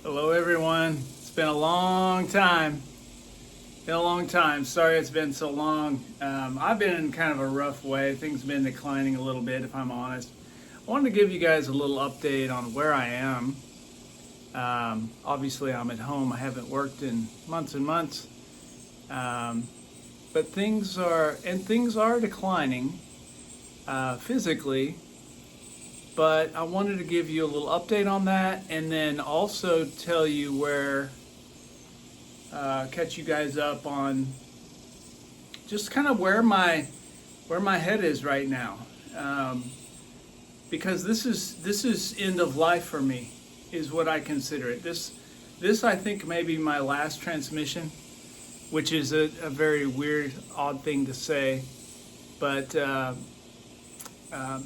Hello, everyone. It's been a long time. Sorry it's been so long. I've been in kind of a rough way. Things have been declining a little bit, if I'm honest. I wanted to give you guys a little update on where I am. Obviously, I'm at home. I haven't worked in months and months. But things are declining physically. But I wanted to give you a little update on that, and then also tell you catch you guys up on just kind of where my head is right now, because this is end of life for me, is what I consider it. This I think may be my last transmission, which is a very weird, odd thing to say, but.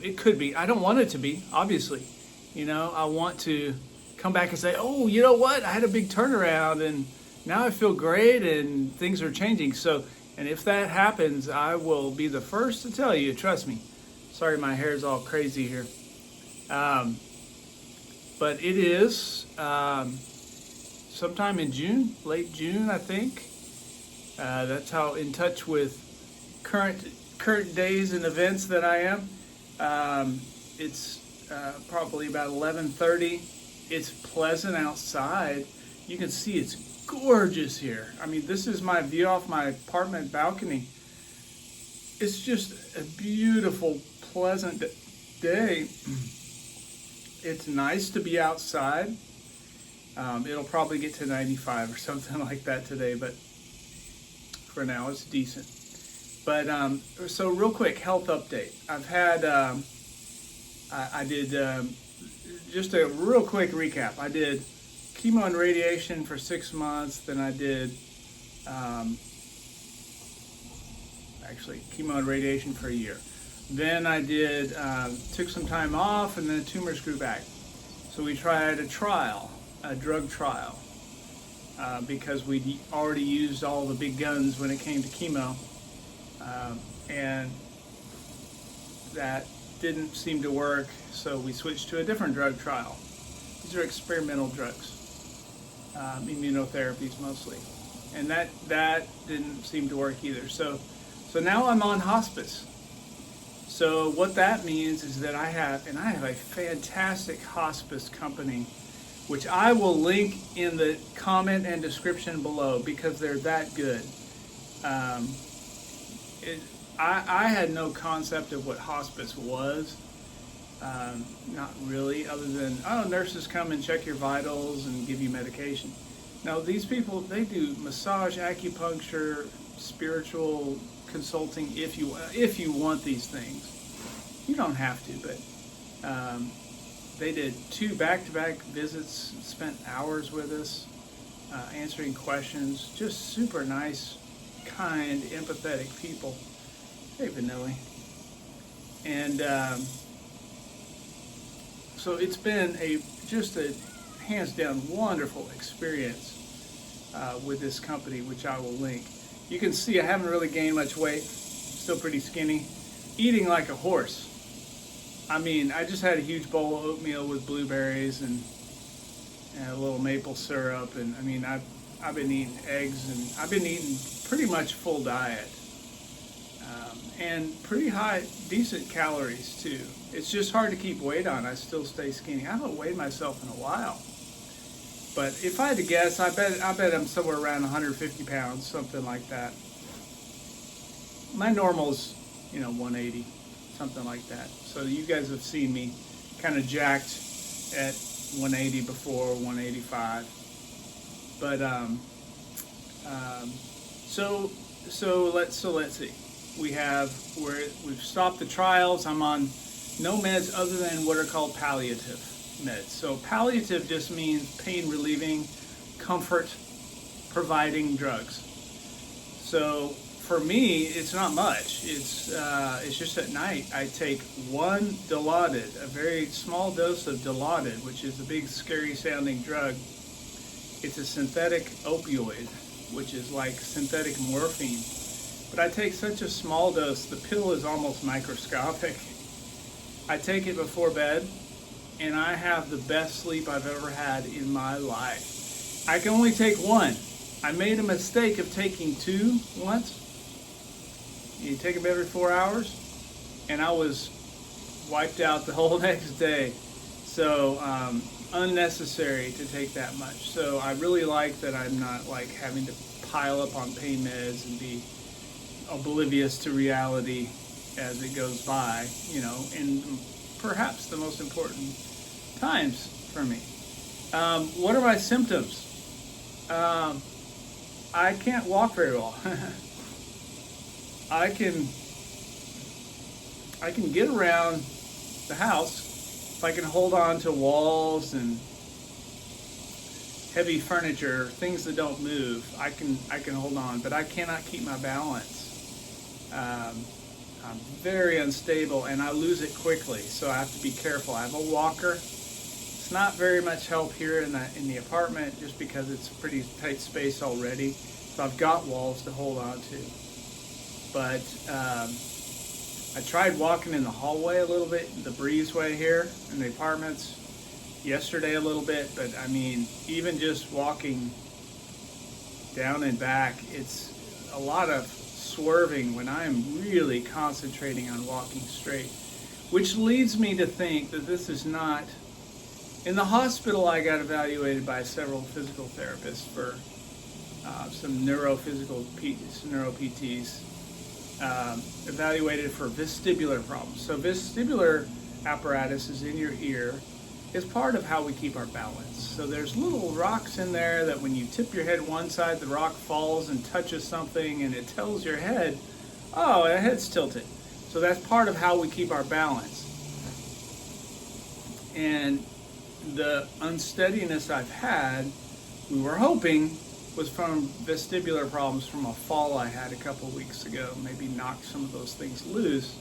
It could be. I don't want it to be, obviously. I want to come back and say, oh, you know what? I had a big turnaround and now I feel great and things are changing. So, and if that happens, I will be the first to tell you, trust me. Sorry, my hair's all crazy here. But it is sometime in June, late June, I think. That's how in touch with current days and events that I am. It's probably about 11:30. It's pleasant outside. You can see it's gorgeous here. I mean, this is my view off my apartment balcony. It's just a beautiful, pleasant day. It's nice to be outside. It'll probably get to 95 or something like that today, but for now it's decent. But so real quick, health update. I've had, I did, just a real quick recap. I did chemo and radiation for 6 months. Then I did, actually, chemo and radiation for a year. Then I did, took some time off, and then the tumors grew back. So we tried a drug trial, because we already used all the big guns when it came to chemo. And that didn't seem to work, so we switched to a different drug trial. These are experimental drugs, immunotherapies mostly, and that didn't seem to work either. So now I'm on hospice. So what that means is that I have a fantastic hospice company, which I will link in the comment and description below because they're that good. I had no concept of what hospice was, not really, other than, nurses come and check your vitals and give you medication. Now, these people, they do massage, acupuncture, spiritual consulting if you want these things. You don't have to, but they did 2 back-to-back visits, spent hours with us, answering questions, just super nice, kind, empathetic people. Hey, Vanilli. And so it's been just a hands down wonderful experience with this company, which I will link. You can see I haven't really gained much weight, still pretty skinny, eating like a horse. I mean, I just had a huge bowl of oatmeal with blueberries and a little maple syrup, and I mean, I've been eating eggs, and I've been eating pretty much full diet. And pretty high, decent calories too. It's just hard to keep weight on. I still stay skinny. I haven't weighed myself in a while. But if I had to guess, I bet I'm somewhere around 150 pounds, something like that. My normal's, 180, something like that. So you guys have seen me kind of jacked at 180 before, 185. But so let's see. We've stopped the trials. I'm on no meds other than what are called palliative meds. So palliative just means pain relieving, comfort providing drugs. So for me, it's not much. It's just at night I take 1 Dilaudid, a very small dose of Dilaudid, which is a big scary sounding drug. It's a synthetic opioid, which is like synthetic morphine. But I take such a small dose, the pill is almost microscopic. I take it before bed, and I have the best sleep I've ever had in my life. I can only take one. I made a mistake of taking two once. You take them every 4 hours, and I was wiped out the whole next day. So unnecessary to take that much. So I really like that I'm not like having to pile up on pain meds and be oblivious to reality as it goes by, in perhaps the most important times for me. What are my symptoms? I can't walk very well. I can get around the house if I can hold on to walls and heavy furniture, things that don't move. I can hold on, but I cannot keep my balance. I'm very unstable, and I lose it quickly, so I have to be careful. I have a walker. It's not very much help here in the apartment, just because it's a pretty tight space already. So I've got walls to hold on to. But I tried walking in the hallway a little bit, the breezeway here in the apartments yesterday a little bit, but I mean, even just walking down and back, it's a lot of swerving when I'm really concentrating on walking straight, which leads me to think that this is not. In the hospital, I got evaluated by several physical therapists for some neuro PTs, evaluated for vestibular problems. So vestibular apparatus is in your ear. It's part of how we keep our balance. So there's little rocks in there that when you tip your head one side, the rock falls and touches something, and it tells your head, oh, the head's tilted. So that's part of how we keep our balance. And the unsteadiness I've had, we were hoping, was from vestibular problems from a fall I had a couple weeks ago. Maybe knocked some of those things loose.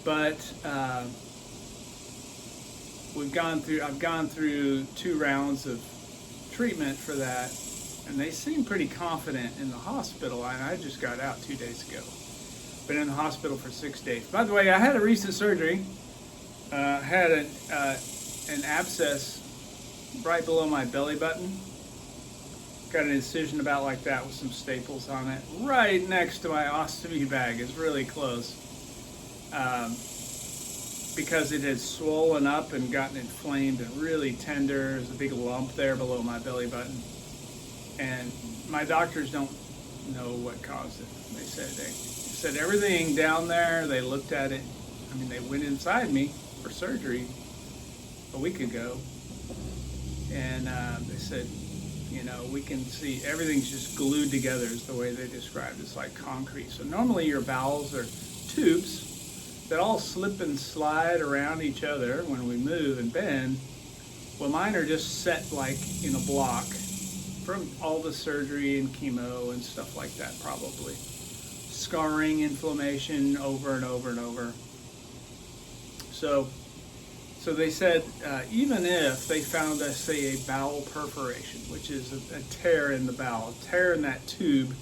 But I've gone through 2 rounds of treatment for that, and they seem pretty confident in the hospital. And I just got out 2 days ago. Been in the hospital for 6 days. By the way, I had a recent surgery. Had an abscess right below my belly button. Got an incision about like that with some staples on it, right next to my ostomy bag. It's really close. Because it had swollen up and gotten inflamed and really tender. There's a big lump there below my belly button. And my doctors don't know what caused it. They said everything down there, they looked at it. I mean, they went inside me for surgery a week ago. And they said, we can see everything's just glued together is the way they described it. It's like concrete. So normally your bowels are tubes that all slip and slide around each other when we move and bend. Well, mine are just set like in a block from all the surgery and chemo and stuff like that, probably. Scarring, inflammation over and over and over. So they said, even if they found us, say, a bowel perforation, which is a tear in the bowel, a tear in that tube,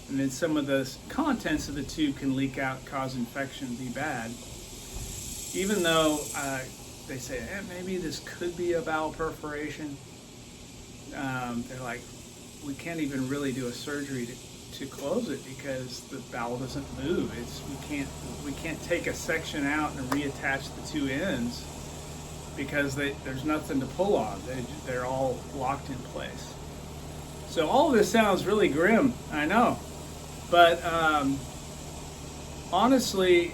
and then some of the contents of the tube can leak out, cause infection, be bad. Even though they say, maybe this could be a bowel perforation, they're like, we can't even really do a surgery to close it because the bowel doesn't move. We can't take a section out and reattach the 2 ends. Because there's nothing to pull on. They're all locked in place. So all of this sounds really grim, I know. But honestly,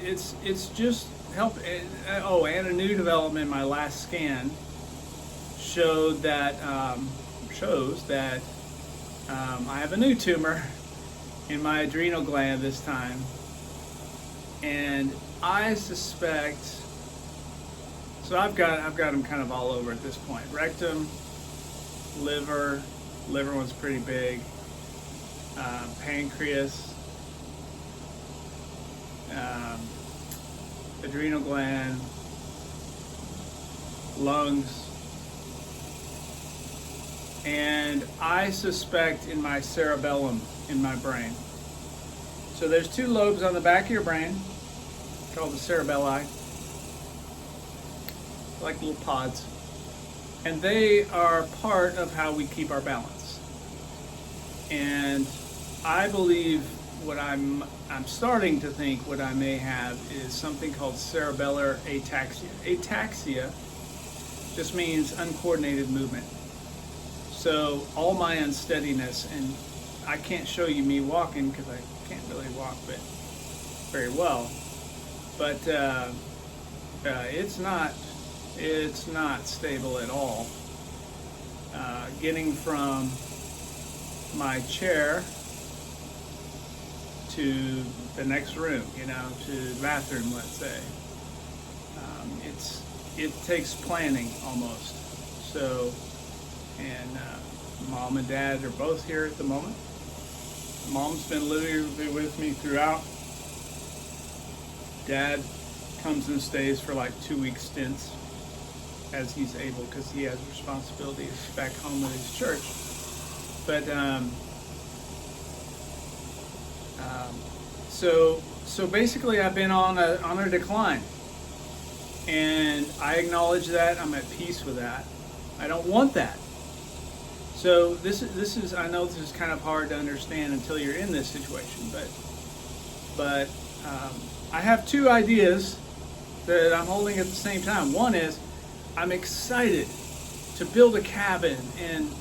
it's just help. And a new development, my last scan shows that I have a new tumor in my adrenal gland this time. And I suspect. So I've got them kind of all over at this point. Rectum, liver one's pretty big, pancreas, adrenal gland, lungs, and I suspect in my cerebellum in my brain. So there's 2 lobes on the back of your brain called the cerebelli. like little pods. And they are part of how we keep our balance. And I believe what I'm starting to think what I may have is something called cerebellar ataxia. Ataxia just means uncoordinated movement. So all my unsteadiness, and I can't show you me walking because I can't really walk but very well, but it's not stable at all. Getting from my chair to the next room, to the bathroom, let's say. It takes planning almost. So, and mom and dad are both here at the moment. Mom's been living with me throughout. Dad comes and stays for like 2-week stints as he's able, because he has responsibilities back home with his church. But so basically, I've been on a decline, and I acknowledge that. I'm at peace with that. I don't want that. So this is I know this is kind of hard to understand until you're in this situation, but I have two ideas that I'm holding at the same time. One is I'm excited to build a cabin and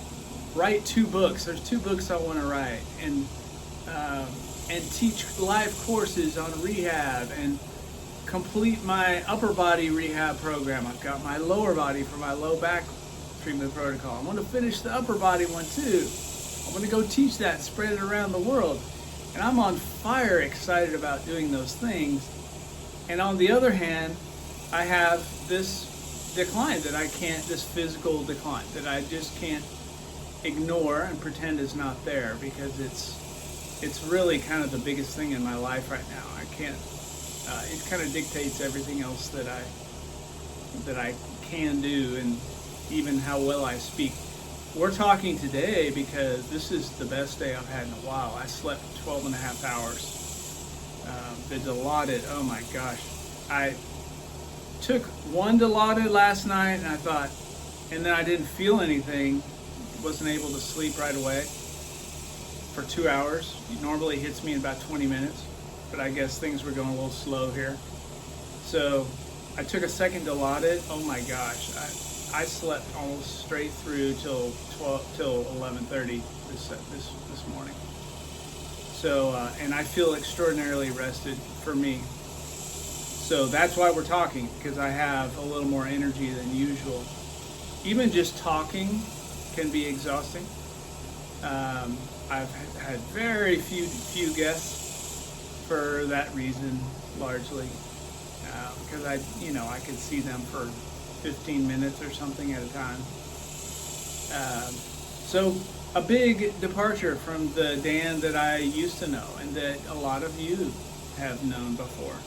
write 2 books. There's 2 books I want to write, and teach live courses on rehab and complete my upper body rehab program. I've got my lower body for my low back treatment protocol. I want to finish the upper body one too. I want to go teach that, spread it around the world. And I'm on fire excited about doing those things. And on the other hand, I have this decline this physical decline that I just can't ignore and pretend is not there, because it's really kind of the biggest thing in my life right now. I can't, it kind of dictates everything else that I can do, and even how well I speak. We're talking today because this is the best day I've had in a while. I slept 12 and a half hours. The Dilaudid, oh my gosh. I took one Dilaudid last night, and I thought, and then I didn't feel anything. Wasn't able to sleep right away for 2 hours. It normally hits me in about 20 minutes, but I guess things were going a little slow here. So I took a second Dilaudid. Oh my gosh. I slept almost straight through till 11:30 this morning. So and I feel extraordinarily rested for me. So that's why we're talking, because I have a little more energy than usual. Even just talking can be exhausting. I've had very few guests for that reason, largely, because I could see them for 15 minutes or something at a time. So a big departure from the Dan that I used to know and that a lot of you have known before.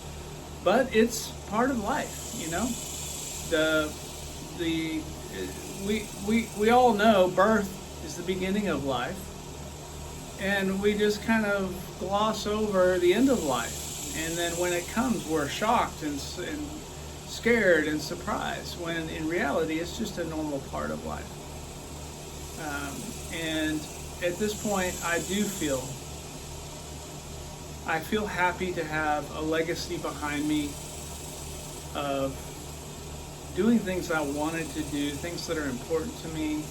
But it's part of life, We all know birth is the beginning of life, and we just kind of gloss over the end of life. And then when it comes, we're shocked and scared and surprised, when in reality it's just a normal part of life. And at this point, I feel happy to have a legacy behind me of doing things I wanted to do, things that are important to me,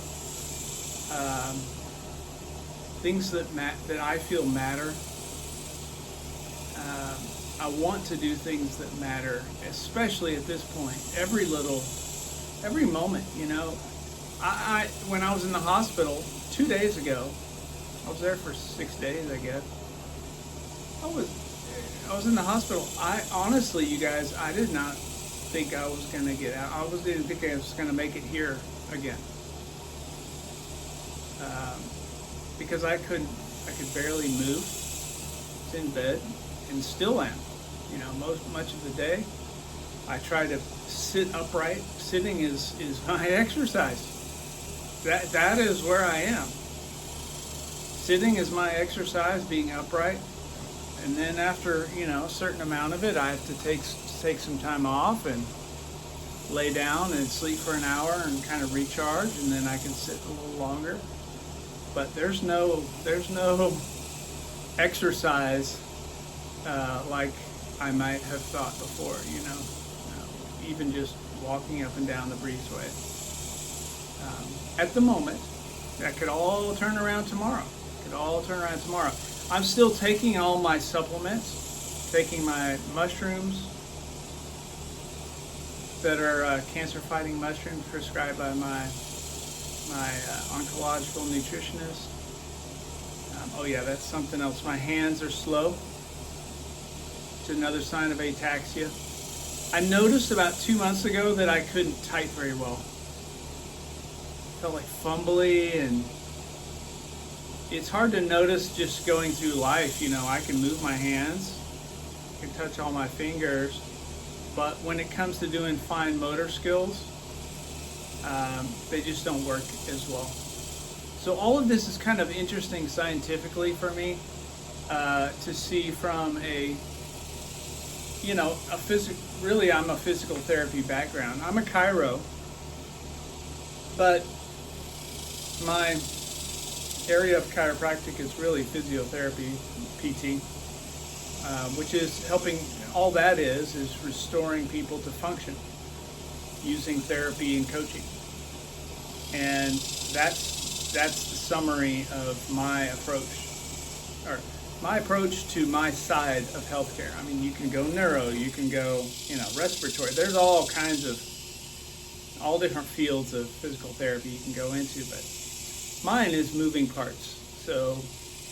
things that I feel matter. I want to do things that matter, especially at this point. Every moment, I when I was in the hospital 2 days ago, I was there for 6 days, I guess. I was in the hospital. I honestly, you guys, I did not think I was going to get out. I didn't think I was going to make it here again. Because I could barely move. I was in bed and still am. Much of the day, I try to sit upright. Sitting is my exercise. That is where I am. Sitting is my exercise, being upright. And then after, a certain amount of it, I have to take some time off and lay down and sleep for an hour and kind of recharge, and then I can sit a little longer. But there's no exercise like I might have thought before. Even just walking up and down the breezeway. At the moment, that could all turn around tomorrow. I'm still taking all my supplements, taking my mushrooms that are cancer-fighting mushrooms prescribed by my oncological nutritionist. Oh yeah, that's something else. My hands are slow. It's another sign of ataxia. I noticed about 2 months ago that I couldn't type very well. Felt like fumbly, and it's hard to notice just going through life. I can move my hands, I can touch all my fingers, but when it comes to doing fine motor skills, they just don't work as well. So all of this is kind of interesting scientifically for me to see from I'm a physical therapy background. I'm a chiro, but my area of chiropractic is really physiotherapy, PT, which is helping. All that is restoring people to function using therapy and coaching. And that's the summary of my approach to my side of healthcare. I mean, you can go neuro, you can go, respiratory. There's all different fields of physical therapy you can go into, but mine is moving parts. So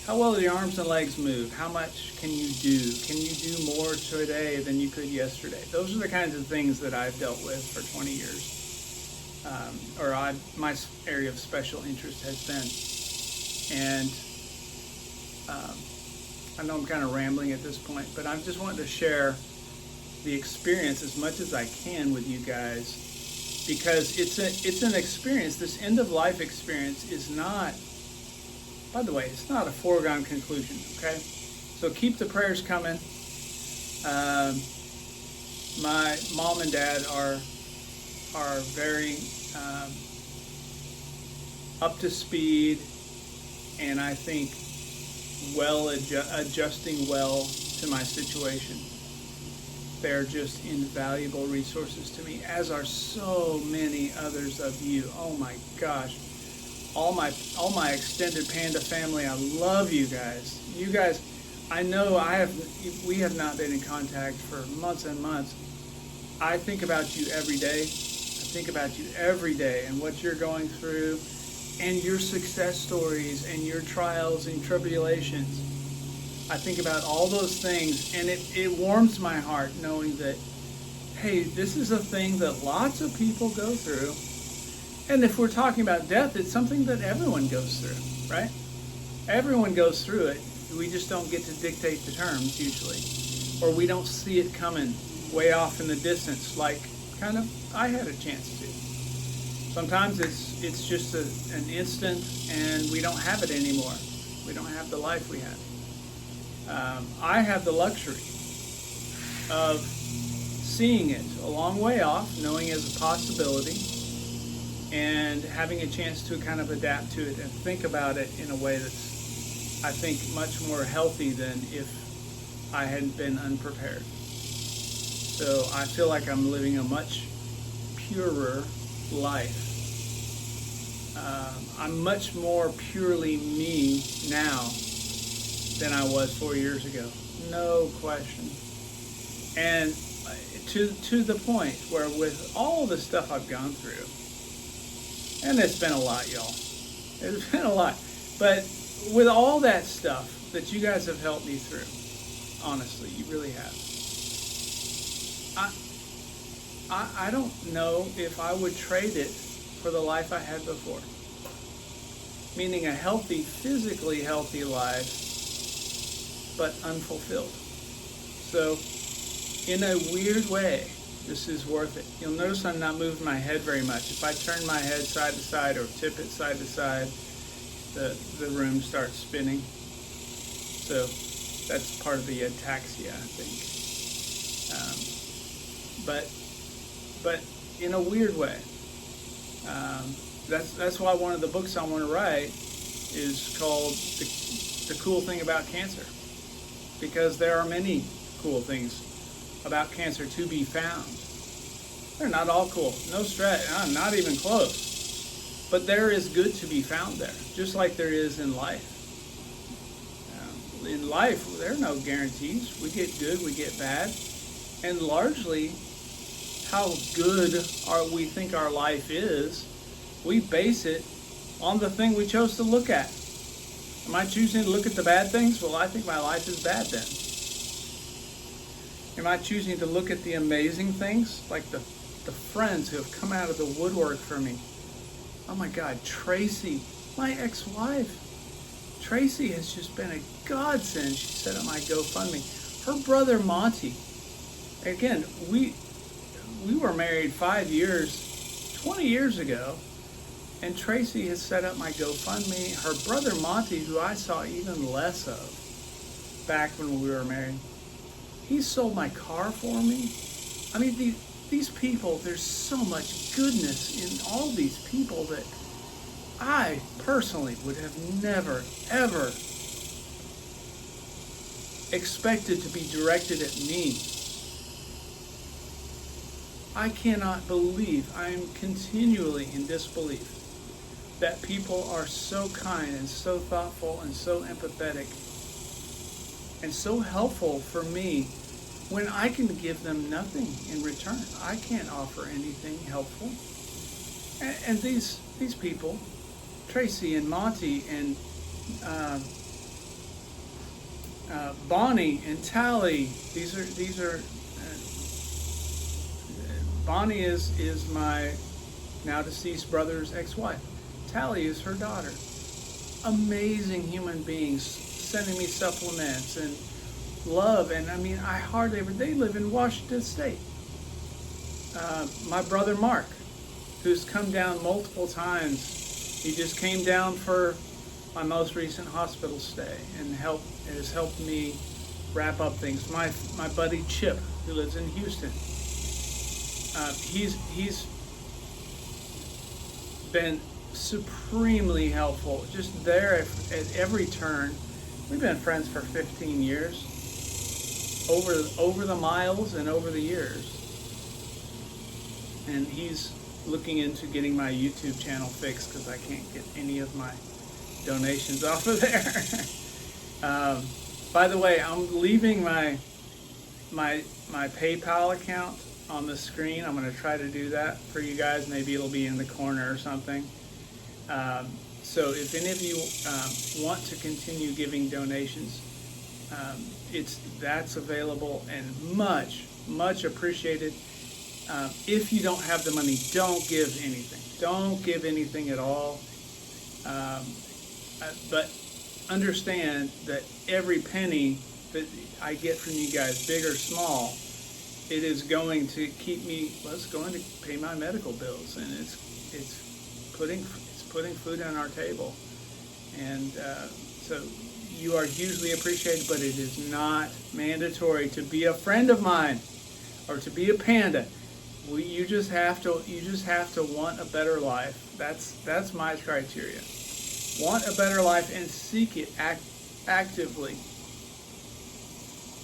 how well do your arms and legs move? How much can you do? Can you do more today than you could yesterday? Those are the kinds of things that I've dealt with for 20 years. My area of special interest has been. And I know I'm kind of rambling at this point, but I'm just wanting to share the experience as much as I can with you guys, because it's an experience. This end of life experience is not, by the way, it's not a foregone conclusion, okay? So keep the prayers coming. My mom and dad are very up to speed, and I think adjusting well to my situation. They're just invaluable resources to me, as are so many others of you. Oh my gosh. All my extended Panda family, I love you guys. You guys, I know we have not been in contact for months and months. I think about you every day and what you're going through, and your success stories and your trials and tribulations. I think about all those things, and it warms my heart knowing that, hey, this is a thing that lots of people go through. And if we're talking about death, it's something that everyone goes through, right? Everyone goes through it. We just don't get to dictate the terms usually, or we don't see it coming way off in the distance like kind of I had a chance to. Sometimes it's just an instant, and we don't have it anymore. We don't have the life we had. I have the luxury of seeing it a long way off, knowing it as a possibility, and having a chance to kind of adapt to it and think about it in a way that's, I think, much more healthy than if I hadn't been unprepared. So I feel like I'm living a much purer life. I'm much more purely me now than I was 4 years ago. No question. And to the point where with all the stuff I've gone through, and it's been a lot, y'all. It's been a lot. But with all that stuff that you guys have helped me through, honestly, you really have. I don't know if I would trade it for the life I had before. Meaning a healthy, physically healthy life, but unfulfilled. So, in a weird way, this is worth it. You'll notice I'm not moving my head very much. If I turn my head side to side or tip it side to side, the room starts spinning. So that's part of the ataxia, I think. But in a weird way. That's why one of the books I want to write is called The Cool Thing About Cancer, because there are many cool things about cancer to be found. They're not all cool, no stretch, not even close. But there is good to be found there, just like there is in life. In life, there are no guarantees. We get good, we get bad, and largely how good we think our life is, we base it on the thing we chose to look at. Am I choosing to look at the bad things? Well, I think my life is bad then. Am I choosing to look at the amazing things, like the friends who have come out of the woodwork for me? Oh my God, Tracy, my ex-wife. Tracy has just been a godsend. She set up my GoFundMe. Her brother Monty, again, we were married 5 years, 20 years ago, and Tracy has set up my GoFundMe. Her brother Monty, who I saw even less of back when we were married, he sold my car for me. I mean, these people, there's so much goodness in all these people that I personally would have never, ever expected to be directed at me. I cannot believe, I am continually in disbelief that people are so kind and so thoughtful and so empathetic and so helpful for me when I can give them nothing in return. I can't offer anything helpful. And these people, Tracy and Monty and Bonnie and Tally, these are Bonnie is my now deceased brother's ex-wife. Tally is her daughter. Amazing human beings, sending me supplements and love. And I mean, I hardly ever, they live in Washington State. My brother Mark, who's come down multiple times. He just came down for my most recent hospital stay and has helped me wrap up things. My buddy Chip, who lives in Houston, he's been supremely helpful, just there at every turn. We've been friends for 15 years, over the miles and over the years. And he's looking into getting my YouTube channel fixed because I can't get any of my donations off of there. By the way, I'm leaving my PayPal account on the screen. I'm going to try to do that for you guys. Maybe it'll be in the corner or something. So if any of you want to continue giving donations, that's available and much appreciated. If you don't have the money, don't give anything. Don't give anything at all. But understand that every penny that I get from you guys, big or small, it is going to keep me. Well, it's going to pay my medical bills, and it's putting food on our table. And so you are hugely appreciated, but it is not mandatory to be a friend of mine or to be a panda. You just have to want a better life. That's my criteria. Want a better life and seek it actively.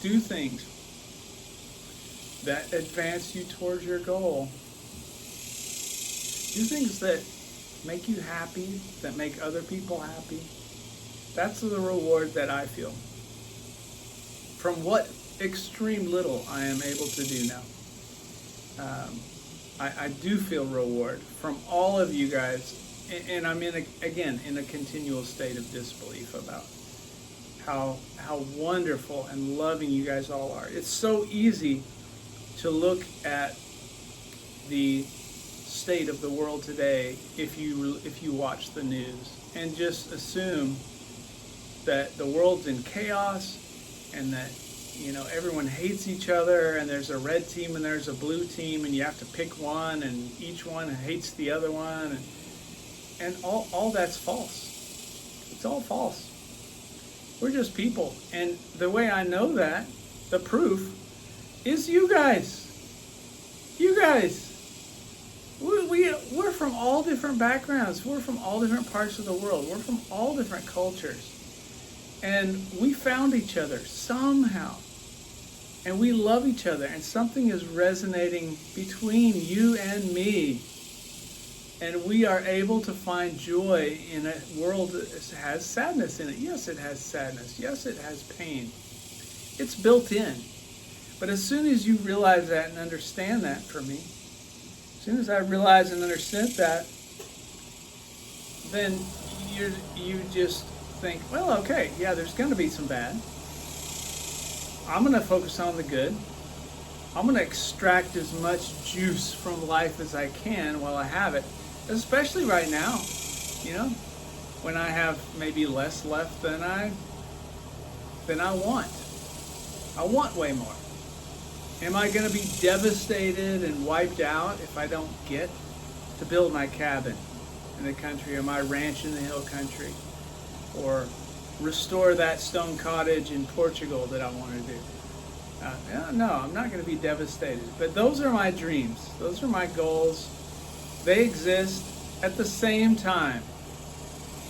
Do things that advance you towards your goal. Do things that make you happy, that make other people happy. That's the reward that I feel from what extreme little I am able to do now. I do feel reward from all of you guys, and I'm in a continual state of disbelief about how wonderful and loving you guys all are. It's so easy to look at the state of the world today if you watch the news and just assume that the world's in chaos and that everyone hates each other and there's a red team and there's a blue team and you have to pick one and each one hates the other one and all that's false. It's all false. We're just people, and the way I know that, the proof, is you guys. You guys. we're from all different backgrounds. We're from all different parts of the world. We're from all different cultures. And we found each other somehow. And we love each other. And something is resonating between you and me. And we are able to find joy in a world that has sadness in it. Yes, it has sadness. Yes, it has pain. It's built in. But as soon as you realize that and understand that for me, as soon as I realize and understand that, then you just think, well, okay, yeah, there's going to be some bad. I'm going to focus on the good. I'm going to extract as much juice from life as I can while I have it, especially right now, when I have maybe less left than I want. I want way more. Am I going to be devastated and wiped out if I don't get to build my cabin in the country or my ranch in the hill country or restore that stone cottage in Portugal that I want to do? No, I'm not going to be devastated. But those are my dreams. Those are my goals. They exist at the same time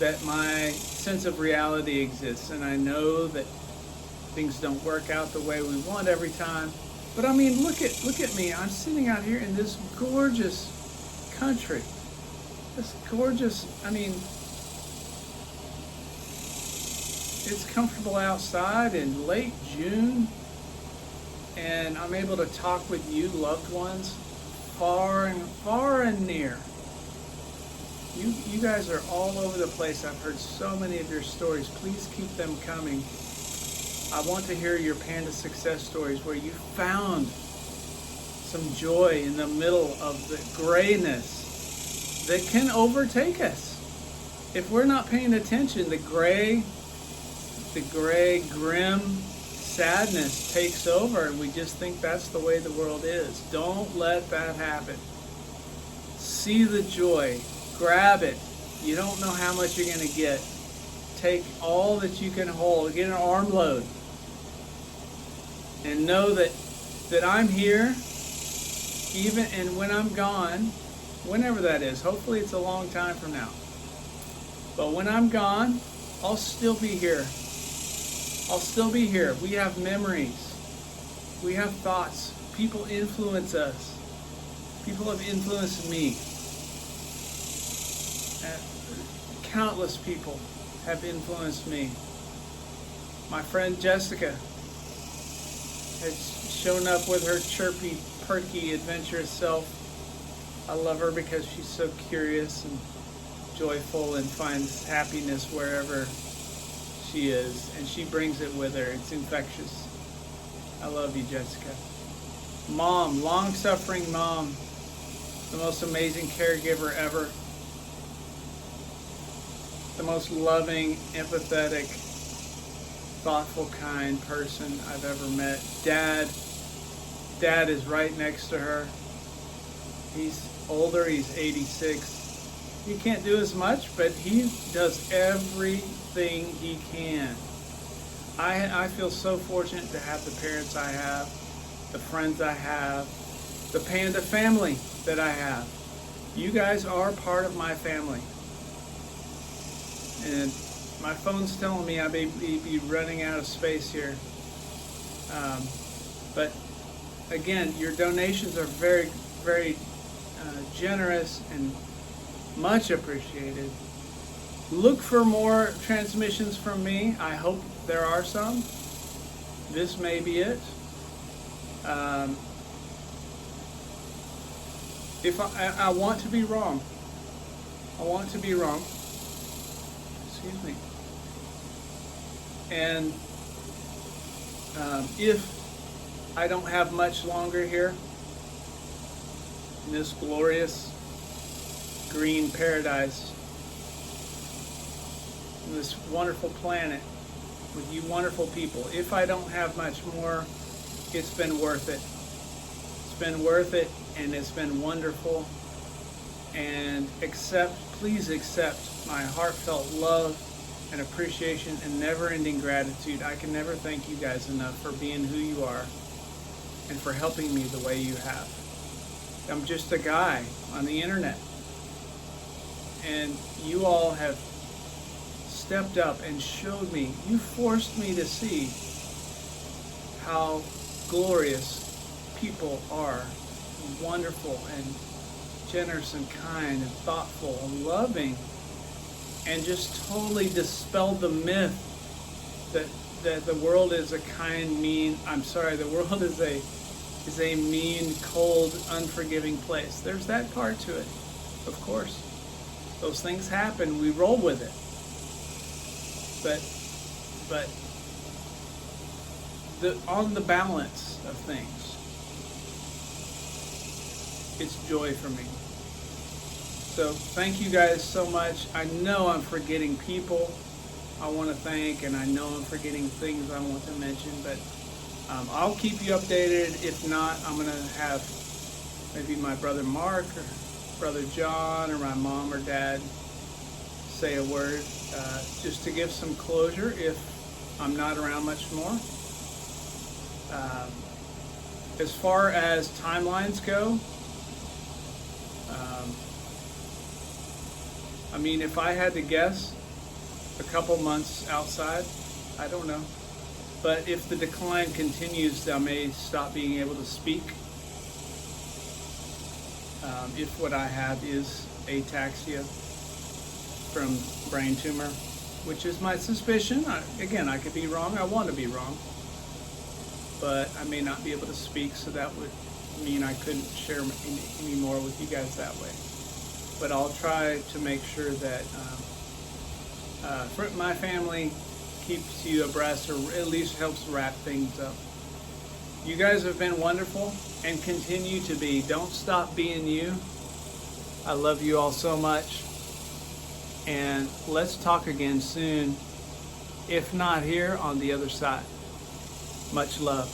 that my sense of reality exists. And I know that things don't work out the way we want every time. But I mean, look at me. I'm sitting out here in this gorgeous country. This gorgeous, it's comfortable outside in late June. And I'm able to talk with you, loved ones, far and near. You guys are all over the place. I've heard so many of your stories. Please keep them coming. I want to hear your Panda success stories where you found some joy in the middle of the grayness that can overtake us. If we're not paying attention, the gray, grim sadness takes over and we just think that's the way the world is. Don't let that happen. See the joy. Grab it. You don't know how much you're going to get. Take all that you can hold. Get an armload. And know that I'm here, even and when I'm gone, whenever that is. Hopefully it's a long time from now. But when I'm gone, I'll still be here. I'll still be here. We have memories. We have thoughts. People influence us. People have influenced me. Countless people have influenced me. My friend Jessica has shown up with her chirpy, perky, adventurous self. I love her because she's so curious and joyful and finds happiness wherever she is. And she brings it with her. It's infectious. I love you, Jessica. Mom, long-suffering mom, the most amazing caregiver ever. The most loving, empathetic, thoughtful, kind person I've ever met. Dad is right next to her. He's older, he's 86. He can't do as much, but he does everything he can. I feel so fortunate to have the parents I have, the friends I have, the Panda family that I have. You guys are part of my family. And my phone's telling me I may be running out of space here. But again, your donations are very, very generous and much appreciated. Look for more transmissions from me. I hope there are some. This may be it. If I want to be wrong. I want to be wrong. Excuse me. And if I don't have much longer here in this glorious green paradise, in this wonderful planet with you wonderful people, if I don't have much more, it's been worth it. It's been worth it, and it's been wonderful. And please accept my heartfelt love and appreciation and never-ending gratitude. I can never thank you guys enough for being who you are and for helping me the way you have. I'm just a guy on the internet. And you all have stepped up and showed me, you forced me to see how glorious people are, wonderful and generous and kind and thoughtful and loving, and just totally dispelled the myth that the world is a kind, mean, the world is a mean, cold, unforgiving place. There's that part to it, of course. Those things happen, we roll with it. But on the balance of things, it's joy for me. So thank you guys so much. I know I'm forgetting people I want to thank, and I know I'm forgetting things I want to mention, but I'll keep you updated. If not, I'm going to have maybe my brother Mark or brother John or my mom or dad say a word just to give some closure if I'm not around much more. As far as timelines go, I mean, if I had to guess, a couple months outside, I don't know. But if the decline continues, I may stop being able to speak. If what I have is ataxia from brain tumor, which is my suspicion. Again, I could be wrong. I want to be wrong. But I may not be able to speak, so that would mean I couldn't share any more with you guys that way. But I'll try to make sure that my family keeps you abreast, or at least helps wrap things up. You guys have been wonderful and continue to be. Don't stop being you. I love you all so much. And let's talk again soon, if not here, on the other side. Much love.